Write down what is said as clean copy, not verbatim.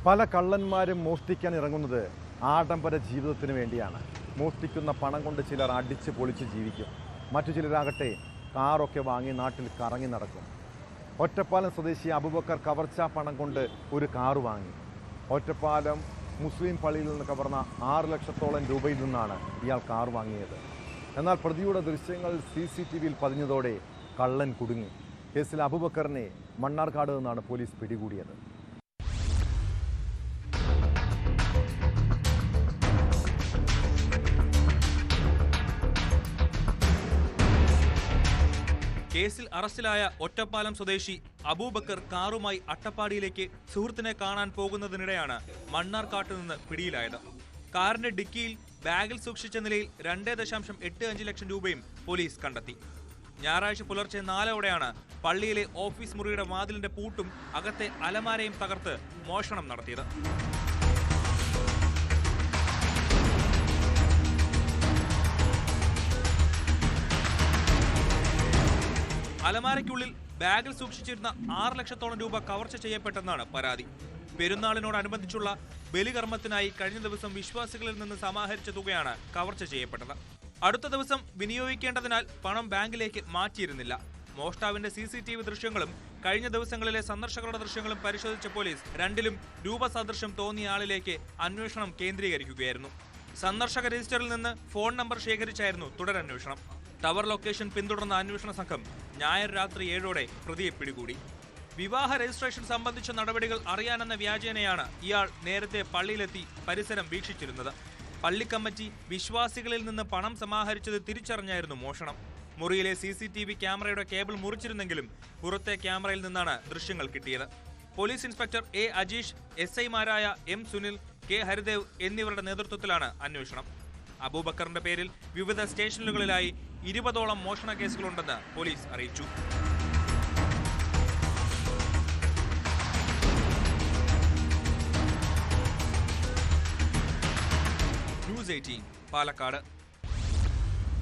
പല കള്ളന്മാരും മോഷ്ടിക്കാൻ ഇറങ്ങുന്നത് ആഡംബര ജീവിതത്തിന് വേണ്ടിയാണ്. മോഷ്ടിക്കുന്ന പണം കൊണ്ട് ചിലർ അടിച്ച് പൊളിച്ച് ജീവിക്കും. മറ്റു ചിലരാകട്ടെ കാറൊക്കെ വാങ്ങി നാട്ടിൽ കറങ്ങി നടക്കും. ഒറ്റപ്പാലം സ്വദേശി അബൂബക്കർ കവർച്ചാ പണം കൊണ്ട് ഒരു കാറ് വാങ്ങി. ഒറ്റപ്പാലം മുസ്ലിം പള്ളിയിൽ നിന്ന് കവർന്ന 6 ലക്ഷത്തോളം രൂപയിൽ നിന്നാണ് ഇയാൾ കാർ വാങ്ങിയത്. എന്നാൽ പ്രതിയുടെ ദൃശ്യങ്ങൾ CCTVയിൽ പതിഞ്ഞതോടെ കള്ളൻ കുടുങ്ങി. കേസിൽ അബൂബക്കറിനെ മണ്ണാർക്കാട് നിന്നാണ് പോലീസ് പിടികൂടിയത്. കേസിൽ അറസ്റ്റിലായ ഒറ്റപ്പാലം സ്വദേശി അബൂബക്കർ കാറുമായി അട്ടപ്പാടിയിലേക്ക് സുഹൃത്തിനെ കാണാൻ പോകുന്നതിനിടെയാണ് മണ്ണാർക്കാട്ട് നിന്ന് പിടിയിലായത്. കാറിന്റെ ഡിക്കിയിൽ ബാഗിൽ സൂക്ഷിച്ച നിലയിൽ 2.85 ലക്ഷം രൂപയും പോലീസ് കണ്ടെത്തി. ഞായറാഴ്ച പുലർച്ചെ 4:00ഓടെയാണ് പള്ളിയിലെ ഓഫീസ് മുറിയുടെ വാതിലിന്റെ പൂട്ടും അകത്തെ അലമാരയും തകർത്ത് മോഷണം നടത്തിയത്. അലമാരയ്ക്കുള്ളിൽ ബാഗിൽ സൂക്ഷിച്ചിരുന്ന 6 ലക്ഷത്തോളം രൂപ കവർച്ച ചെയ്യപ്പെട്ടെന്നാണ് പരാതി. പെരുന്നാളിനോടനുബന്ധിച്ചുള്ള ബലികർമ്മത്തിനായി കഴിഞ്ഞ ദിവസം വിശ്വാസികളിൽ നിന്ന് സമാഹരിച്ച തുകയാണ് കവർച്ച ചെയ്യപ്പെട്ടത്. അടുത്ത ദിവസം വിനിയോഗിക്കേണ്ടതിനാൽ പണം ബാങ്കിലേക്ക് മാറ്റിയിരുന്നില്ല. മോഷ്ടാവിന്റെ CCTV ദൃശ്യങ്ങളും കഴിഞ്ഞ ദിവസങ്ങളിലെ സന്ദർശകരുടെ ദൃശ്യങ്ങളും പരിശോധിച്ച പോലീസ് രണ്ടിലും രൂപസദൃശ്യം തോന്നിയ ആളിലേക്ക് അന്വേഷണം കേന്ദ്രീകരിക്കുകയായിരുന്നു. സന്ദർശക രജിസ്റ്ററിൽ നിന്ന് ഫോൺ നമ്പർ ശേഖരിച്ചായിരുന്നു തുടരന്വേഷണം. ടവർ ലൊക്കേഷൻ പിന്തുടർന്ന അന്വേഷണ സംഘം ഞായർ രാത്രി 7:00ഓടെ പ്രതിയെ പിടികൂടി. വിവാഹ രജിസ്ട്രേഷൻ സംബന്ധിച്ച നടപടികൾ അറിയാനെന്ന വ്യാജേനയാണ് ഇയാൾ നേരത്തെ പള്ളിയിലെത്തി പരിസരം വീക്ഷിച്ചിരുന്നത്. പള്ളി കമ്മിറ്റി വിശ്വാസികളിൽ നിന്ന് പണം സമാഹരിച്ചത് തിരിച്ചറിഞ്ഞായിരുന്നു മോഷണം. മുറിയിലെ CCTV ക്യാമറയുടെ കേബിൾ മുറിച്ചിരുന്നെങ്കിലും പുറത്തെ ക്യാമറയിൽ നിന്നാണ് ദൃശ്യങ്ങൾ കിട്ടിയത്. Police inspector A. Ajeesh, SI മാരായ M. സുനിൽ, K. ഹരിദേവ് എന്നിവരുടെ നേതൃത്വത്തിലാണ് അന്വേഷണം. അബൂബക്കറിന്റെ പേരിൽ വിവിധ സ്റ്റേഷനുകളിലായി 20ഓളം മോഷണ കേസുകളുണ്ടെന്ന് പോലീസ് അറിയിച്ചു. News 18 പാലക്കാട്.